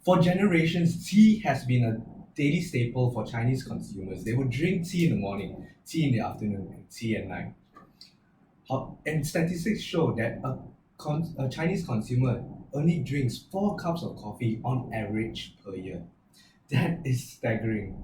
For generations, tea has been a daily staple for Chinese consumers. They would drink tea in the morning, tea in the afternoon, and tea at night. And statistics show that a Chinese consumer only drinks 4 cups of coffee on average per year. That is staggering.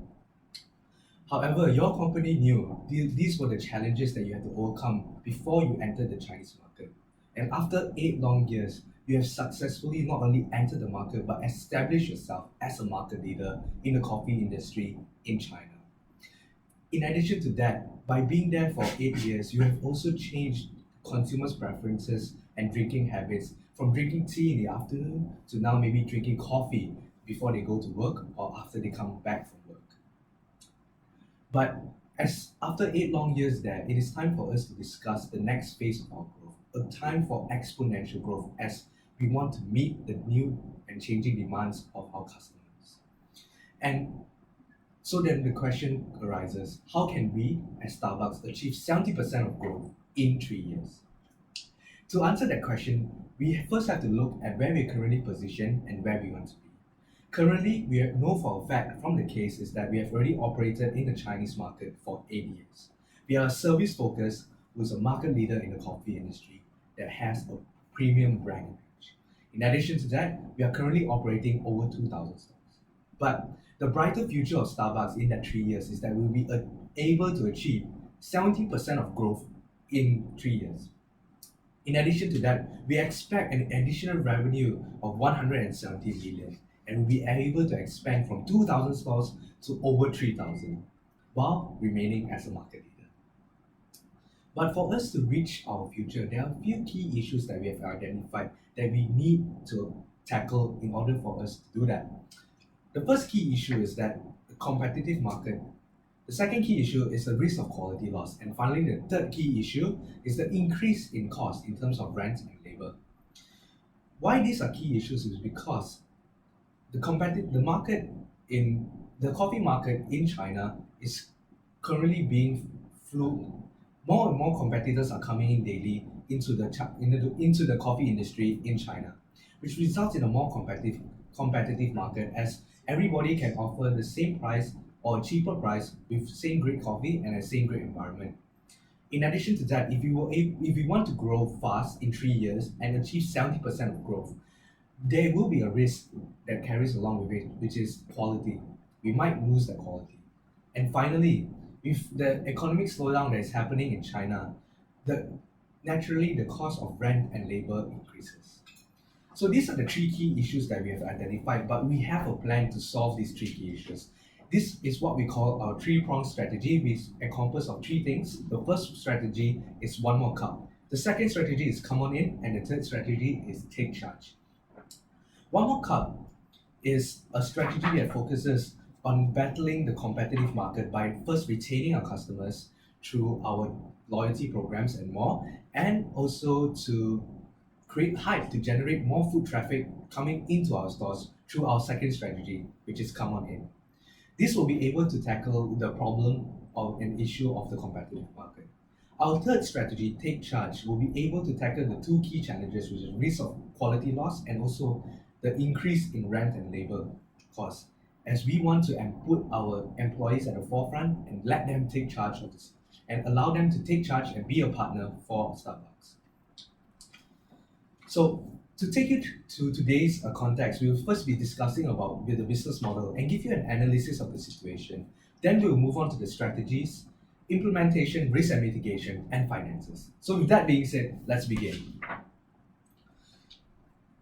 However, your company knew these were the challenges that you had to overcome before you entered the Chinese market. And after 8 long years, you have successfully not only entered the market but established yourself as a market leader in the coffee industry in China. In addition to that, by being there for 8 years, you have also changed consumers' preferences and drinking habits from drinking tea in the afternoon to now maybe drinking coffee before they go to work or after they come back from work. But as after 8 long years there, it is time for us to discuss the next phase of our growth, a time for exponential growth as we want to meet the new and changing demands of our customers. And so then the question arises, how can we as Starbucks achieve 70% of growth in 3 years? To answer that question, we first have to look at where we're currently positioned and where we want to be. Currently, we know for a fact from the case is that we have already operated in the Chinese market for 8 years. We are a service focused who's a market leader in the coffee industry that has a premium brand image. In addition to that, we are currently operating over 2,000 stores. But the brighter future of Starbucks in that 3 years is that we'll be able to achieve 70% of growth in 3 years. In addition to that, we expect an additional revenue of 170 million and will be able to expand from 2,000 stores to over 3,000 while remaining as a market leader. But for us to reach our future, there are a few key issues that we have identified that we need to tackle in order for us to do that. The first key issue is that the competitive market. The second key issue is the risk of quality loss. And finally, the third key issue is the increase in cost in terms of rent and labor. Why these are key issues is because the market in the coffee market in China is currently being fluid. More and more competitors are coming in daily into the coffee industry in China, which results in a more competitive market as everybody can offer the same price or a cheaper price with same great coffee and a same great environment. In addition to that, if we want to grow fast in 3 years and achieve 70% of growth, there will be a risk that carries along with it, which is quality. We might lose that quality. And finally, with the economic slowdown that is happening in China, naturally the cost of rent and labor increases. So these are the three key issues that we have identified, but we have a plan to solve these three key issues. This is what we call our three-pronged strategy, which encompasses of three things. The first strategy is one more cup. The second strategy is come on in, and the third strategy is take charge. One more cup is a strategy that focuses on battling the competitive market by first retaining our customers through our loyalty programs and more, and also to create hype to generate more foot traffic coming into our stores through our second strategy, which is come on in. This will be able to tackle the problem of an issue of the competitive market. Our third strategy, take charge, will be able to tackle the two key challenges, which is risk of quality loss and also the increase in rent and labor costs, as we want to put our employees at the forefront and let them take charge of this and allow them to take charge and be a partner for Starbucks. So to take you to today's context, we will first be discussing about the business model and give you an analysis of the situation. Then we'll move on to the strategies, implementation, risk and mitigation, and finances. So with that being said, let's begin.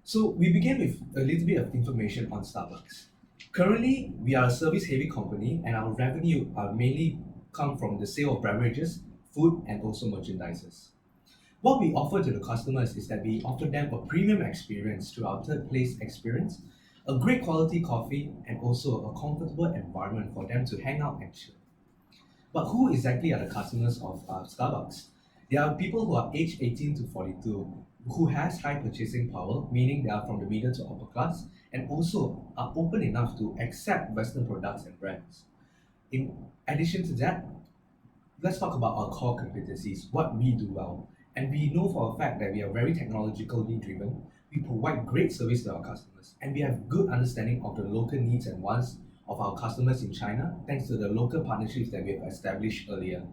So we begin with a little bit of information on Starbucks. Currently, we are a service-heavy company and our revenue mainly come from the sale of beverages, food, and also merchandises. What we offer to the customers is that we offer them a premium experience through our third place experience, a great quality coffee, and also a comfortable environment for them to hang out and chill. But who exactly are the customers of Starbucks? They are people who are aged 18 to 42, who has high purchasing power, meaning they are from the middle to upper class, and also are open enough to accept Western products and brands. In addition to that, let's talk about our core competencies, what we do well. And we know for a fact that we are very technologically driven. we provide great service to our customers, and we have good understanding of the local needs and wants of our customers in China, thanks to the local partnerships that we have established earlier.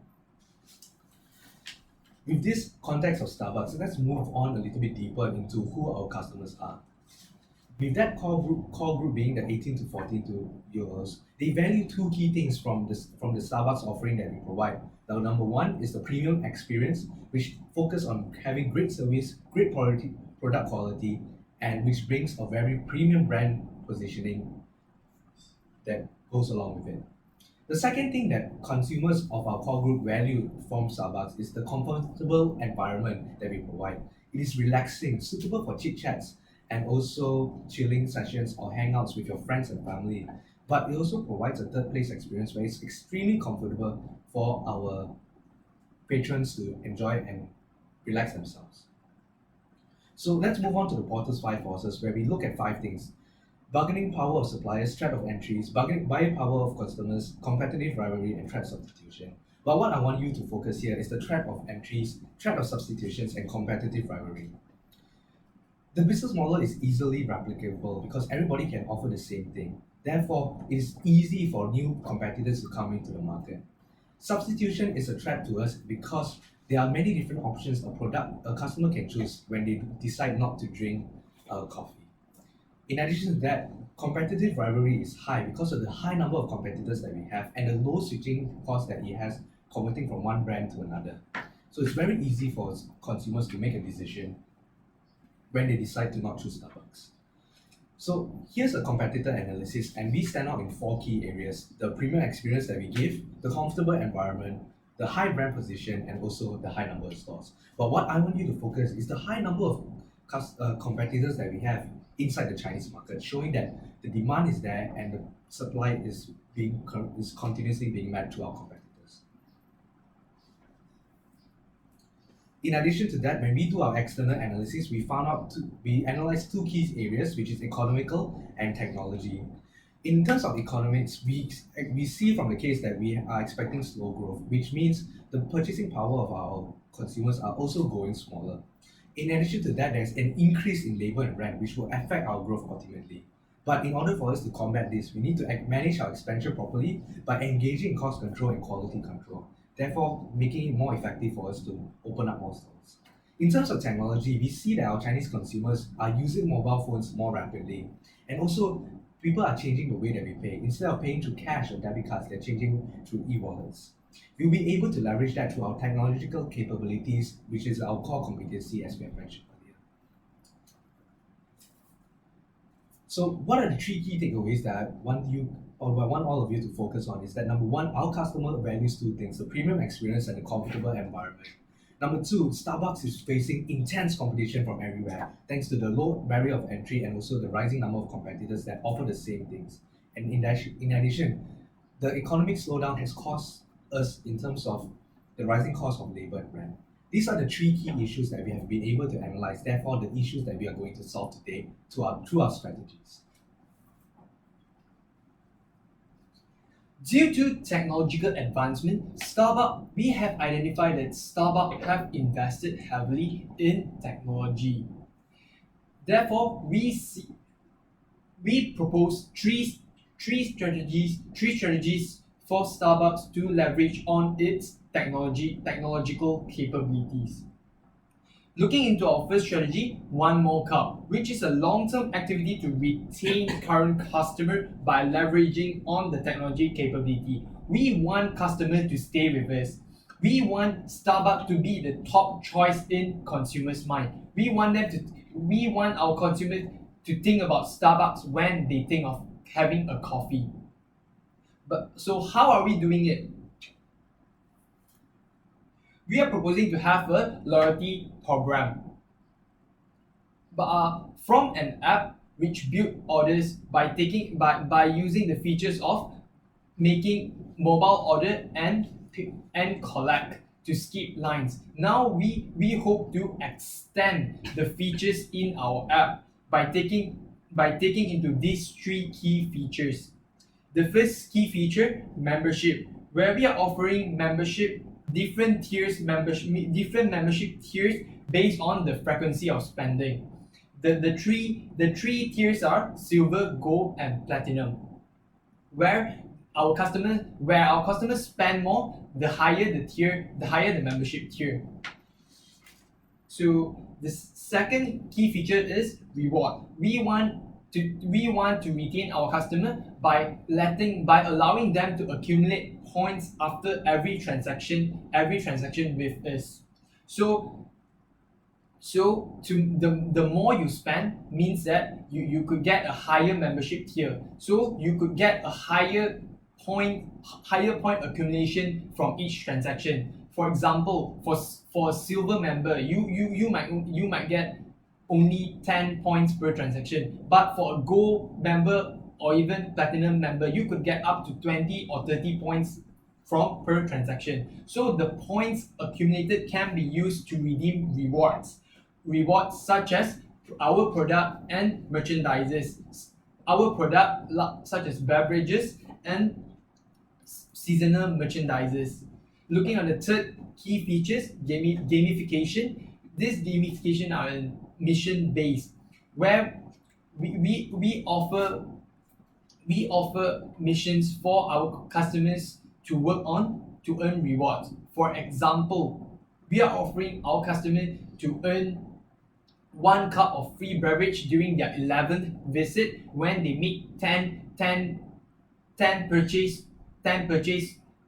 With this context of Starbucks, let's move on a little bit deeper into who our customers are. With that core group being the 18 to 42 year olds, they value two key things from the Starbucks offering that we provide. Now, number one is the premium experience, which focus on having great service, great quality, product quality, and which brings a very premium brand positioning that goes along with it. The second thing that consumers of our core group value from Starbucks is the comfortable environment that we provide. It is relaxing, suitable for chit chats and also chilling sessions or hangouts with your friends and family. But it also provides a third place experience where it's extremely comfortable for our patrons to enjoy and relax themselves. So let's move on to the Porter's five forces, where we look at five things: bargaining power of suppliers, threat of entries, buying power of customers, competitive rivalry, and threat substitution. But what I want you to focus here is the threat of entries, threat of substitutions, and competitive rivalry. The business model is easily replicable because everybody can offer the same thing. Therefore, it's easy for new competitors to come into the market. Substitution is a threat to us because there are many different options a customer can choose when they decide not to drink coffee. In addition to that, competitive rivalry is high because of the high number of competitors that we have and the low switching cost that it has converting from one brand to another. So it's very easy for consumers to make a decision when they decide to not choose Starbucks. So here's a competitor analysis, and we stand out in four key areas: the premium experience that we give, the comfortable environment, the high brand position, and also the high number of stores. But what I want you to focus is the high number of competitors that we have inside the Chinese market, showing that the demand is there and the supply is continuously being met to our competitors. In addition to that, when we do our external analysis, we analyze two key areas, which is economical and technology. In terms of economics, we see from the case that we are expecting slow growth, which means the purchasing power of our consumers are also going smaller. In addition to that, there's an increase in labor and rent, which will affect our growth ultimately. But in order for us to combat this, we need to manage our expenditure properly by engaging in cost control and quality control, therefore making it more effective for us to open up more stores. In terms of technology, we see that our Chinese consumers are using mobile phones more rapidly, and also people are changing the way that we pay. Instead of paying through cash or debit cards, they're changing through e-wallets. We'll be able to leverage that through our technological capabilities, which is our core competency, as we have mentioned earlier. So what are the three key takeaways that I want all of you to focus on? Is that number one, our customer values two things: the premium experience and the comfortable environment. Number two, Starbucks is facing intense competition from everywhere, thanks to the low barrier of entry and also the rising number of competitors that offer the same things. And in addition, the economic slowdown has caused us in terms of the rising cost of labor and rent. These are the three key issues that we have been able to analyze, therefore the issues that we are going to solve today through our strategies. Due to technological advancement, we have identified that Starbucks have invested heavily in technology. Therefore, we propose three strategies for Starbucks to leverage on its technological capabilities. Looking into our first strategy, One More Cup, which is a long-term activity to retain current customer by leveraging on the technology capability. We want customers to stay with us. We want Starbucks to be the top choice in consumers' mind. We want our consumers to think about Starbucks when they think of having a coffee. So how are we doing it? We are proposing to have a loyalty program, from an app which build orders by using the features of making mobile order and collect to skip lines. Now we hope to extend the features in our app by taking into these three key features. The first key feature, membership, where we are offering different membership tiers based on the frequency of spending. the three tiers are silver, gold, and platinum. Where our customers spend more, the higher the tier, the higher the membership tier. So the second key feature is reward. We want to retain our customer by allowing them to accumulate points after every transaction with us. So the more you spend means that you could get a higher membership tier. So you could get a higher point accumulation from each transaction. For example, for a silver member, you might get only 10 points per transaction, but for a gold member or even platinum member, you could get up to 20 or 30 points from per transaction. So the points accumulated can be used to redeem rewards such as our product and merchandises, such as beverages and seasonal merchandises. Looking at the third key features, gamification. This gamification are mission based, where we offer missions for our customers to work on to earn rewards. For example, we are offering our customer to earn 1 cup of free beverage during their 11th visit when they make 10 purchase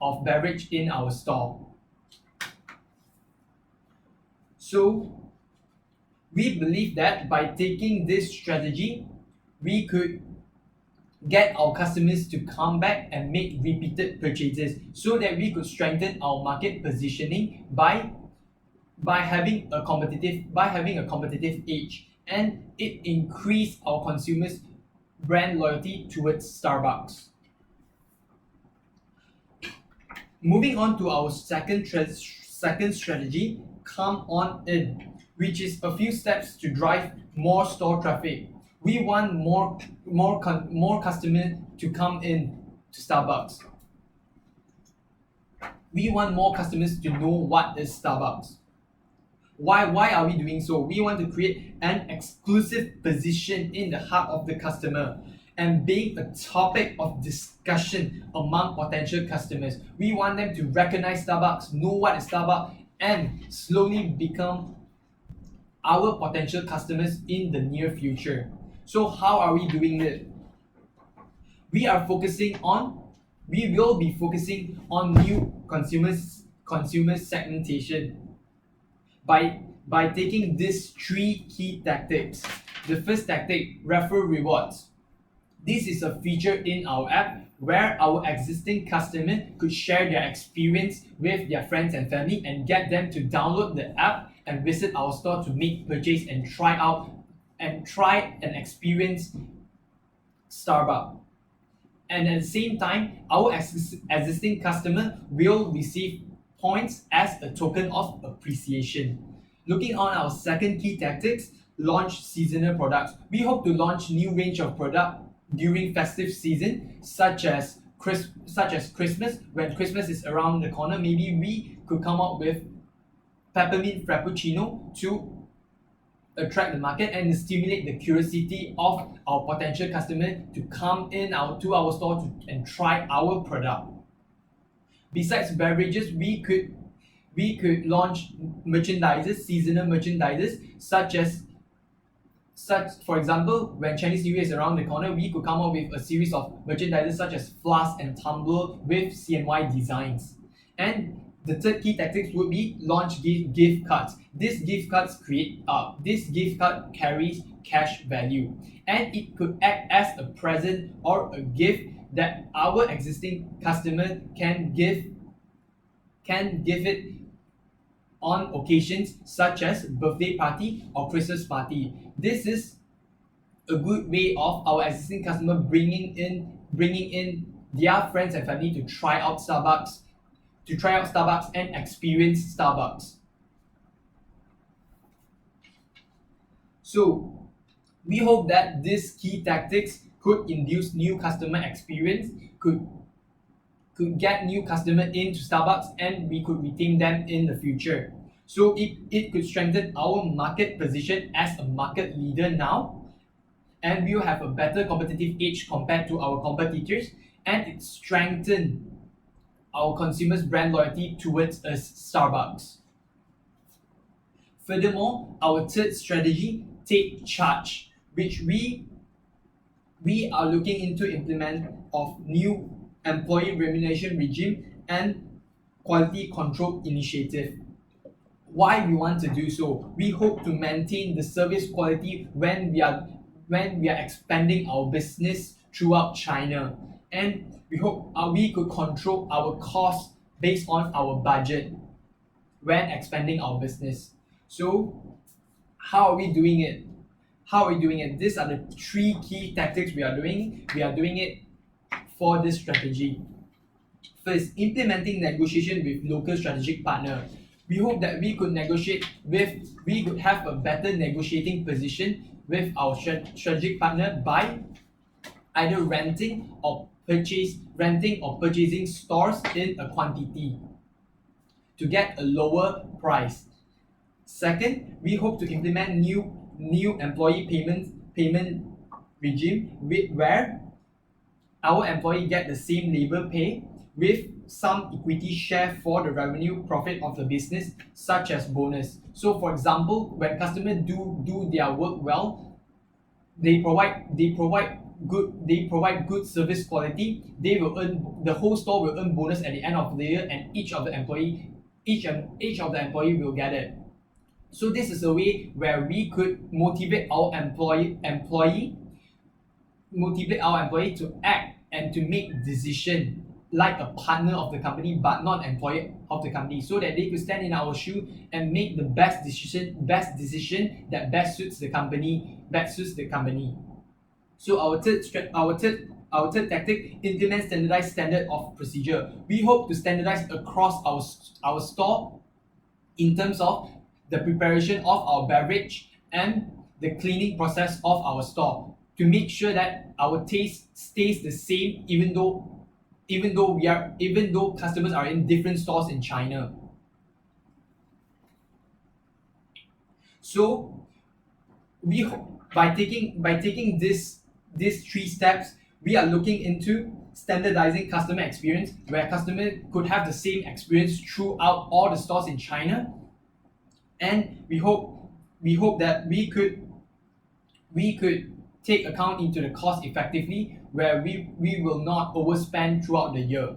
of beverage in our store. So we believe that by taking this strategy, we could get our customers to come back and make repeated purchases, so that we could strengthen our market positioning by having a competitive edge, and it increase our consumers' brand loyalty towards Starbucks. Moving on to our second strategy, come on in, which is a few steps to drive more store traffic. We want more customers to come in to Starbucks. We want more customers to know what is Starbucks. Why are we doing so? We want to create an exclusive position in the heart of the customer and being a topic of discussion among potential customers. We want them to recognize Starbucks, know what is Starbucks, and slowly become our potential customers in the near future. So how are we doing it? We will be focusing on new consumer segmentation by taking these three key tactics. The first tactic, refer rewards. This is a feature in our app where our existing customer could share their experience with their friends and family and get them to download the app and visit our store to make purchase and try and experience Starbucks. And at the same time, our existing customer will receive points as a token of appreciation. Looking on our second key tactics, launch seasonal products. We hope to launch new range of product during festive season, such as Christmas. When Christmas is around the corner, maybe we could come up with peppermint frappuccino to attract the market and stimulate the curiosity of our potential customer to come to our store and try our product. Besides beverages, we could launch seasonal merchandises, for example, when Chinese New Year is around the corner, we could come up with a series of merchandises such as flask and tumbler with CNY designs. And the third key tactics would be launch gift cards. These gift cards carries cash value, and it could act as a present or a gift that our existing customer can give it on occasions such as birthday party or Christmas party. This is a good way of our existing customer bringing in their friends and family to try out Starbucks and experience Starbucks. So we hope that these key tactics could induce new customer experience, could get new customer into Starbucks, and we could retain them in the future. So it could strengthen our market position as a market leader now, and we will have a better competitive edge compared to our competitors, and it strengthen our consumers' brand loyalty towards us, Starbucks. Furthermore, our third strategy, take charge, which we are looking into implement of new employee remuneration regime and quality control initiative. Why we want to do so? We hope to maintain the service quality when we are expanding our business throughout China, and we hope we could control our costs based on our budget when expanding our business. So how are we doing it? How are we doing it? These are the three key tactics we are doing. We are doing it for this strategy. First, implementing negotiation with local strategic partner. We hope that we could have a better negotiating position with our strategic partner by either renting or purchasing stores in a quantity to get a lower price. Second, we hope to implement new employee payment regime where our employee get the same labor pay with some equity share for the revenue profit of the business, such as bonus. So for example, when customers do their work well, they provide good service quality, they will earn the whole store will earn bonus at the end of the year, and each of the employee will get it. So this is a way where we could motivate our employee to act and to make decision like a partner of the company but not employee of the company, so that they could stand in our shoe and make the best decision that best suits the company. So our third tactic, implement standardized standard of procedure. We hope to standardize across our store in terms of the preparation of our beverage and the cleaning process of our store, to make sure that our taste stays the same even though customers are in different stores in China. So we by taking these three steps, we are looking into standardizing customer experience, where customer could have the same experience throughout all the stores in China, and we hope that we could take account into the cost effectively, where we will not overspend throughout the year.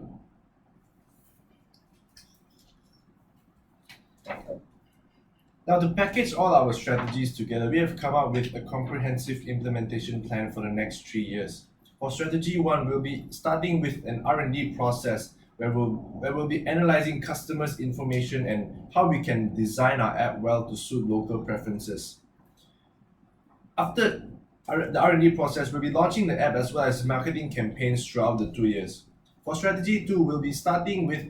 Now, to package all our strategies together, we have come up with a comprehensive implementation plan for the next 3 years. For strategy 1, we'll be starting with an R&D process where we'll be analyzing customers' information and how we can design our app well to suit local preferences. After the R&D process, we'll be launching the app as well as marketing campaigns throughout the 2 years. For strategy 2, we'll be starting with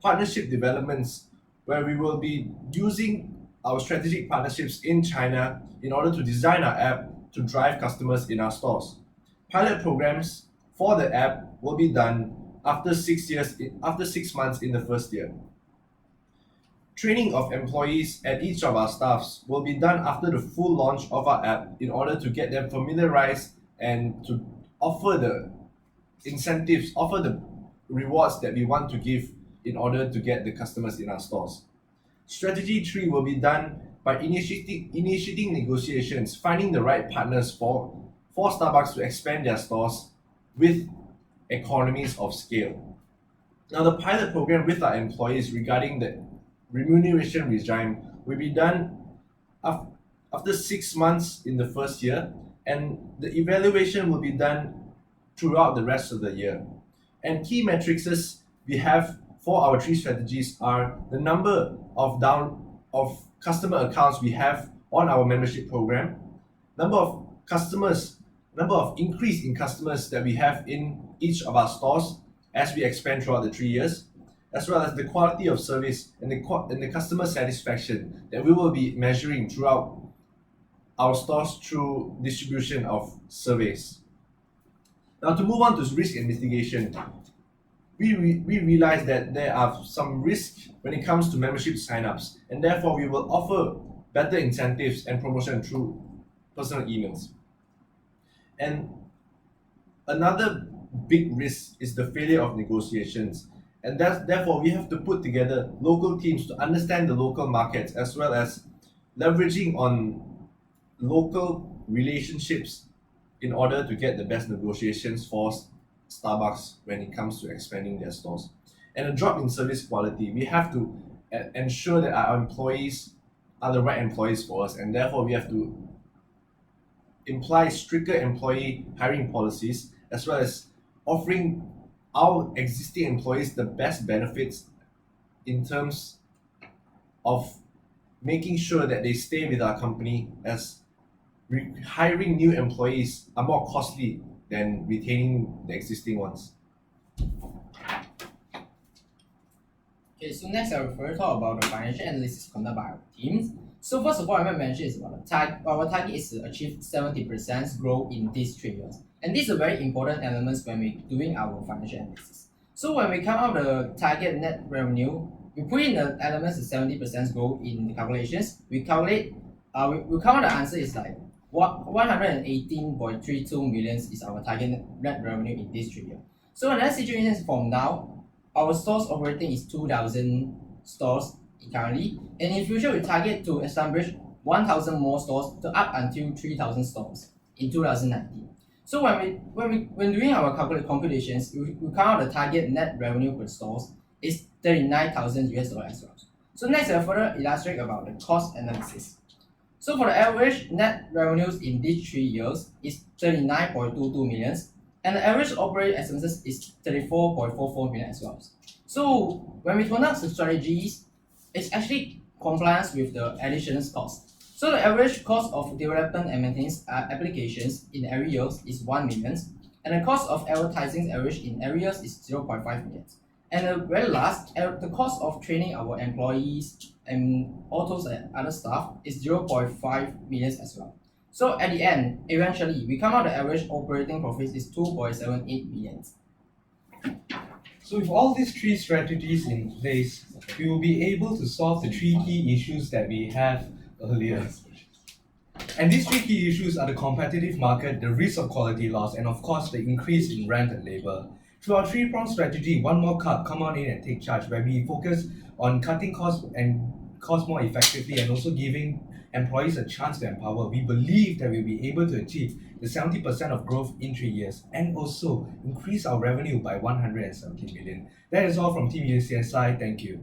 partnership developments, where we will be using our strategic partnerships in China in order to design our app to drive customers in our stores. Pilot programs for the app will be done after 6 months in the first year. Training of employees and each of our staffs will be done after the full launch of our app in order to get them familiarized and to offer the rewards that we want to give in order to get the customers in our stores. Strategy 3 will be done by initiating negotiations, finding the right partners for Starbucks to expand their stores with economies of scale. Now, the pilot program with our employees regarding the remuneration regime will be done after 6 months in the first year, and the evaluation will be done throughout the rest of the year. And key metrics we have for our 3 strategies are the number of customer accounts we have on our membership program, number of increase in customers that we have in each of our stores as we expand throughout the 3 years, as well as the quality of service and the customer satisfaction that we will be measuring throughout our stores through distribution of surveys. Now, to move on to risk and mitigation. we realize that there are some risks when it comes to membership signups, and therefore we will offer better incentives and promotion through personal emails. And another big risk is the failure of negotiations. And that's therefore we have to put together local teams to understand the local markets as well as leveraging on local relationships in order to get the best negotiations for Starbucks when it comes to expanding their stores. And a drop in service quality, we have to ensure that our employees are the right employees for us, and therefore we have to imply stricter employee hiring policies as well as offering our existing employees the best benefits in terms of making sure that they stay with our company, as hiring new employees are more costly than retaining the existing ones. Okay, so next I will further talk about the financial analysis conducted by our teams. So first of all, I want to mention is about the target. Our target is to achieve 70% growth in these 3 years. And these are very important elements when we're doing our financial analysis. So when we come out the target net revenue, we put in the elements of 70% growth in the calculations. We calculate, we come out the answer is like 118.32 million is our target net revenue in this 3 years. So another situation is from now, our stores operating is 2,000 stores currently, and in future we target to establish 1,000 more stores to up until 3,000 stores in 2019. So when doing our computations, we count out the target net revenue per stores is $39,000 as well. So next I'll further illustrate about the cost analysis. So for the average net revenues in these 3 years is 39.22 million, and the average operating expenses is 34.44 million as well. So when we conduct the strategies, it's actually compliance with the additional cost. So the average cost of development and maintenance applications in every year is 1 million, and the cost of advertising average in every year is 0.5 million. And the very last, the cost of training our employees and all those other staff is 0.5 million as well. So at the end, eventually, we come out the average operating profit is 2.78 million. So with all these 3 strategies in place, we will be able to solve the 3 key issues that we have earlier. And these 3 key issues are the competitive market, the risk of quality loss, and of course the increase in rent and labor. Through our 3-pronged strategy, One More Cup, Come On In and Take Charge, where we focus on cutting costs and costs more effectively and also giving employees a chance to empower, we believe that we'll be able to achieve the 70% of growth in 3 years and also increase our revenue by 170 million. That is all from Team UCSI. Thank you.